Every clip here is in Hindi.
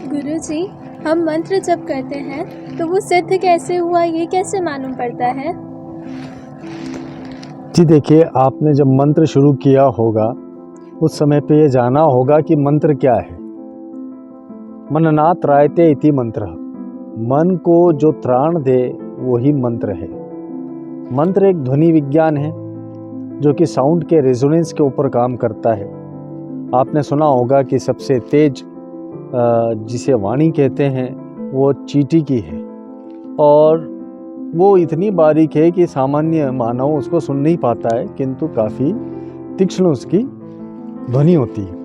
गुरुजी, हम मंत्र जप करते हैं तो वो सिद्ध कैसे हुआ, ये कैसे मालूम पड़ता है? जी देखिए, आपने जब मंत्र शुरू किया होगा उस समय पे ये जाना होगा कि मंत्र क्या है। मनना त्रायते इति मंत्र। मन को जो त्राण दे वही मंत्र है। मंत्र एक ध्वनि विज्ञान है जो कि साउंड के रेजोनेंस के ऊपर काम करता है। आपने सुना होगा कि सबसे तेज जिसे वाणी कहते हैं वो चींटी की है और वो इतनी बारीक है कि सामान्य मानव उसको सुन नहीं पाता है, किंतु काफ़ी तीक्ष्ण उसकी ध्वनि होती है।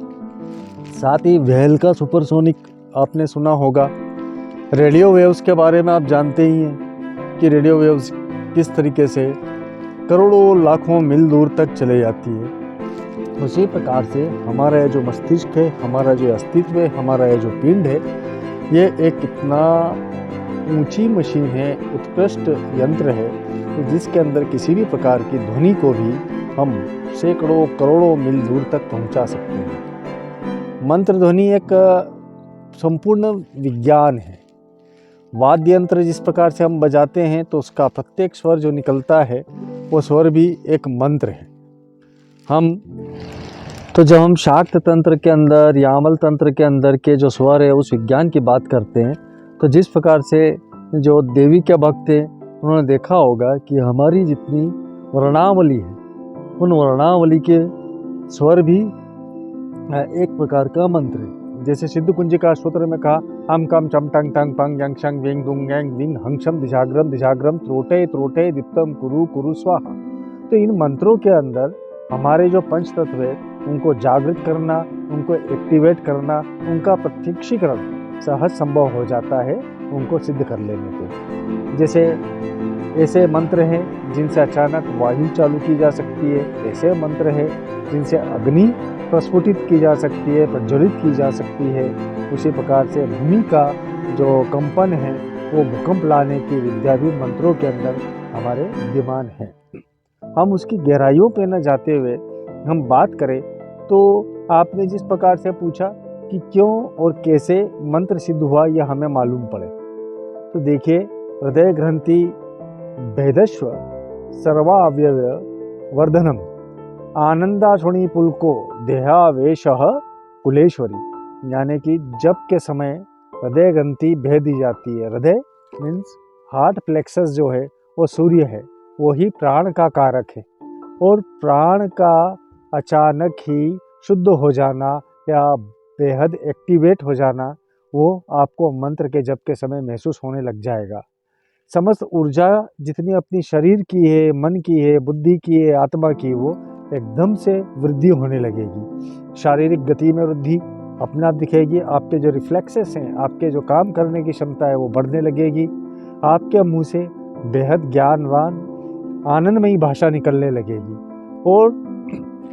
साथ ही व्हेल का सुपरसोनिक आपने सुना होगा। रेडियो वेव्स के बारे में आप जानते ही हैं कि रेडियो वेव्स किस तरीके से करोड़ों लाखों मील दूर तक चले जाती है। उसी प्रकार से हमारा ये जो मस्तिष्क है, हमारा जो अस्तित्व है, हमारा ये जो पिंड है, ये एक इतना ऊंची मशीन है, उत्कृष्ट यंत्र है कि जिसके अंदर किसी भी प्रकार की ध्वनि को भी हम सैकड़ों करोड़ों मील दूर तक पहुंचा सकते हैं। मंत्र ध्वनि एक संपूर्ण विज्ञान है। वाद्य यंत्र जिस प्रकार से हम बजाते हैं तो उसका प्रत्येक स्वर जो निकलता है वो स्वर भी एक मंत्र है। जब हम शाक्त तंत्र के अंदर या अमल तंत्र के अंदर के जो स्वर है उस विज्ञान की बात करते हैं तो जिस प्रकार से जो देवी के भक्त थे उन्होंने देखा होगा कि हमारी जितनी वर्णावली है उन वर्णावली के स्वर भी एक प्रकार का मंत्र है। जैसे सिद्ध कुंजिका स्तोत्र में कहा, हम कम चम टंग टंग पंग यंग शंग विंग दुंग गैंग विंग हंक्षम दिशाग्रम त्रोटे त्रोटे दिप्तम कुरु कुरु स्वाहा। तो इन मंत्रों के अंदर हमारे जो पंच तत्व है उनको जागृत करना, उनको एक्टिवेट करना, उनका प्रत्यक्षीकरण सहज संभव हो जाता है उनको सिद्ध कर लेने पे। जैसे ऐसे मंत्र हैं जिनसे अचानक वायु चालू की जा सकती है, ऐसे मंत्र हैं जिनसे अग्नि प्रस्फुटित की जा सकती है, प्रज्वलित की जा सकती है। उसी प्रकार से भूमि का जो कंपन है वो भूकंप लाने की विद्या भी मंत्रों के अंदर हमारे विद्यमान है। हम उसकी गहराइयों पे न जाते हुए हम बात करें तो आपने जिस प्रकार से पूछा कि क्यों और कैसे मंत्र सिद्ध हुआ यह हमें मालूम पड़े, तो देखिए, हृदय ग्रंथि भेदस्व सर्वावयव वर्धनम आनंदाशुणी पुलको देहावेश कुलेश्वरी। यानी कि जप के समय हृदय ग्रंथि भेद दी जाती है। हृदय मीन्स हार्ट प्लेक्सस जो है वो सूर्य है, वो ही प्राण का कारक है और प्राण का अचानक ही शुद्ध हो जाना या बेहद एक्टिवेट हो जाना वो आपको मंत्र के जप के समय महसूस होने लग जाएगा। समस्त ऊर्जा जितनी अपनी शरीर की है, मन की है, बुद्धि की है, आत्मा की, वो एकदम से वृद्धि होने लगेगी। शारीरिक गति में वृद्धि अपने आप दिखेगी। आपके जो रिफ्लेक्सेस हैं, आपके जो काम करने की क्षमता है वो बढ़ने लगेगी। आपके मुंह से बेहद ज्ञानवान आनंदमयी भाषा निकलने लगेगी। और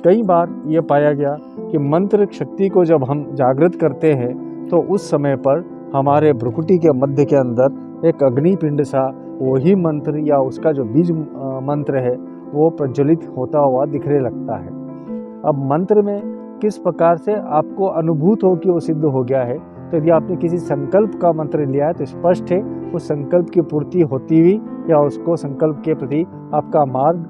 कई बार ये पाया गया कि मंत्र शक्ति को जब हम जागृत करते हैं तो उस समय पर हमारे भ्रुकुटी के मध्य के अंदर एक अग्निपिंड सा वही मंत्र या उसका जो बीज मंत्र है वो प्रज्वलित होता हुआ दिखने लगता है। अब मंत्र में किस प्रकार से आपको अनुभूत हो कि वो सिद्ध हो गया है, तो यदि आपने किसी संकल्प का मंत्र लिया है तो स्पष्ट है उस संकल्प की पूर्ति होती हुई या उसको संकल्प के प्रति आपका मार्ग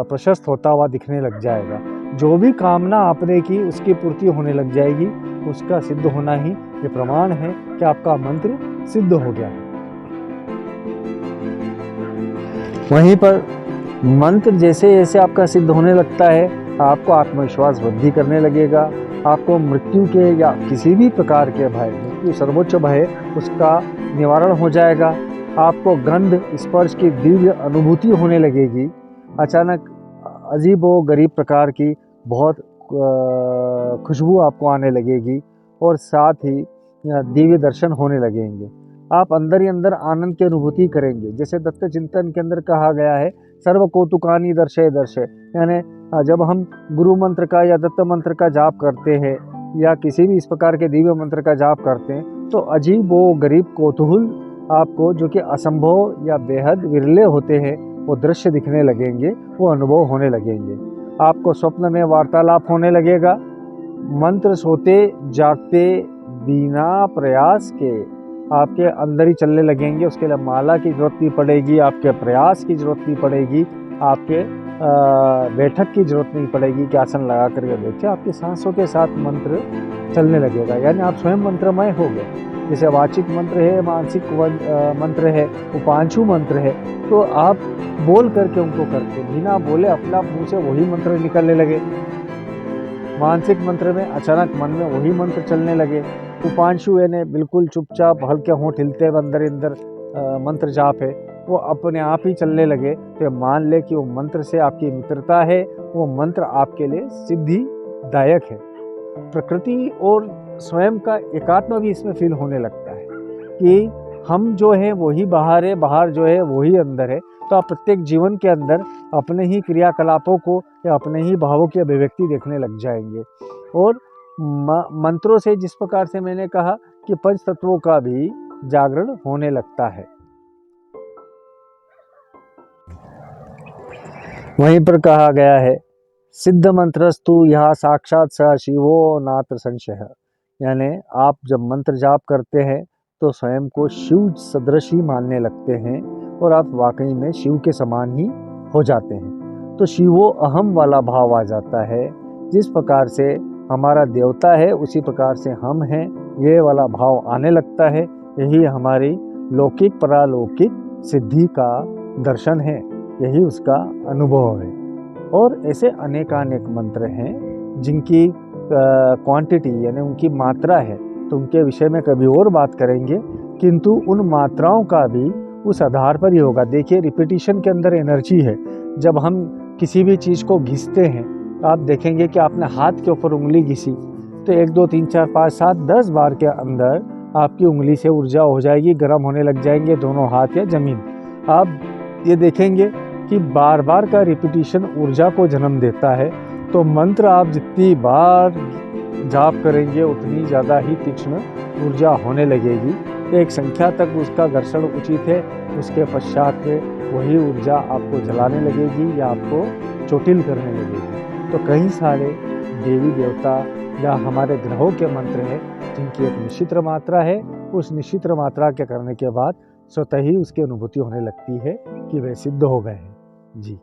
प्रशस्त होता हुआ दिखने लग जाएगा। जो भी कामना आपने की उसकी पूर्ति होने लग जाएगी। उसका सिद्ध होना ही ये प्रमाण है कि आपका मंत्र सिद्ध हो गया है। वहीं पर मंत्र जैसे जैसे आपका सिद्ध होने लगता है आपको आत्मविश्वास वृद्धि करने लगेगा। आपको मृत्यु के या किसी भी प्रकार के भय, मृत्यु सर्वोच्च भय, उसका निवारण हो जाएगा। आपको गंध स्पर्श की दिव्य अनुभूति होने लगेगी। अचानक अजीबो गरीब प्रकार की बहुत खुशबू आपको आने लगेगी और साथ ही दिव्य दर्शन होने लगेंगे। आप अंदर ही अंदर आनंद की अनुभूति करेंगे। जैसे दत्त चिंतन के अंदर कहा गया है, सर्व कौतुकानि दर्शय दर्शय। यानी जब हम गुरु मंत्र का या दत्त मंत्र का जाप करते हैं या किसी भी इस प्रकार के दिव्य मंत्र का जाप करते हैं तो अजीब वो गरीब कौतूहल आपको, जो कि असंभव या बेहद विरले होते हैं, वो दृश्य दिखने लगेंगे, वो अनुभव होने लगेंगे। आपको स्वप्न में वार्तालाप होने लगेगा। मंत्र सोते जागते बिना प्रयास के आपके अंदर ही चलने लगेंगे। उसके लिए माला की जरूरत नहीं पड़ेगी, आपके प्रयास की जरूरत नहीं पड़ेगी, आपके बैठक की जरूरत नहीं पड़ेगी कि आसन लगा करके बैठे। आपकी सांसों के साथ मंत्र चलने लगेगा, यानी आप स्वयं मंत्रमय हो गए। जैसे वाचिक मंत्र है, मानसिक मंत्र है, उपांशु मंत्र है, तो आप बोल करके उनको करते, बिना बोले अपने आप मुँह से वही मंत्र निकलने लगे। मानसिक मंत्र में अचानक मन में वही मंत्र चलने लगे। उपांशु यानी बिल्कुल चुपचाप हल्के होंठ हिलते अंदर अंदर मंत्र जाप है, वो अपने आप ही चलने लगे। तो मान ले कि वो मंत्र से आपकी मित्रता है, वो मंत्र आपके लिए सिद्धिदायक है। प्रकृति और स्वयं का एकात्म भी इसमें फील होने लगता है कि हम जो है वही बाहर है, बाहर जो है वही अंदर है। तो आप प्रत्येक जीवन के अंदर अपने ही क्रियाकलापों को या अपने ही भावों की अभिव्यक्ति देखने लग जाएंगे। और मंत्रों से, जिस प्रकार से मैंने कहा कि पंच तत्वों का भी जागरण होने लगता है। वहीं पर कहा गया है, सिद्ध मंत्रस्तु यह साक्षात स शिवो नात्र संशय, यानी आप जब मंत्र जाप करते हैं तो स्वयं को शिव सदृश ही मानने लगते हैं और आप वाकई में शिव के समान ही हो जाते हैं। तो शिवो अहम वाला भाव आ जाता है। जिस प्रकार से हमारा देवता है उसी प्रकार से हम हैं, ये वाला भाव आने लगता है। यही हमारी लौकिक परालौकिक सिद्धि का दर्शन है, यही उसका अनुभव है। और ऐसे अनेकानेक मंत्र हैं जिनकी क्वांटिटी यानी उनकी मात्रा है, तो उनके विषय में कभी और बात करेंगे, किंतु उन मात्राओं का भी उस आधार पर ही होगा। देखिए, रिपीटिशन के अंदर एनर्जी है। जब हम किसी भी चीज़ को घिसते हैं तो आप देखेंगे कि आपने हाथ के ऊपर उंगली घिसी तो 1 2 3 4 5 7 10 बार के अंदर आपकी उंगली से ऊर्जा हो जाएगी, गर्म होने लग जाएंगे दोनों हाथ या जमीन। आप ये देखेंगे कि बार बार का रिपीटिशन ऊर्जा को जन्म देता है। तो मंत्र आप जितनी बार जाप करेंगे उतनी ज़्यादा ही तीक्ष्ण ऊर्जा होने लगेगी। एक संख्या तक उसका घर्षण उचित है, उसके पश्चात में वही ऊर्जा आपको जलाने लगेगी या आपको चोटिल करने लगेगी। तो कई सारे देवी देवता या हमारे ग्रहों के मंत्र हैं जिनकी एक निश्चित मात्रा है। उस निश्चित मात्रा के करने के बाद स्वतः ही उसकी अनुभूति होने लगती है कि वे सिद्ध हो गए हैं। जी।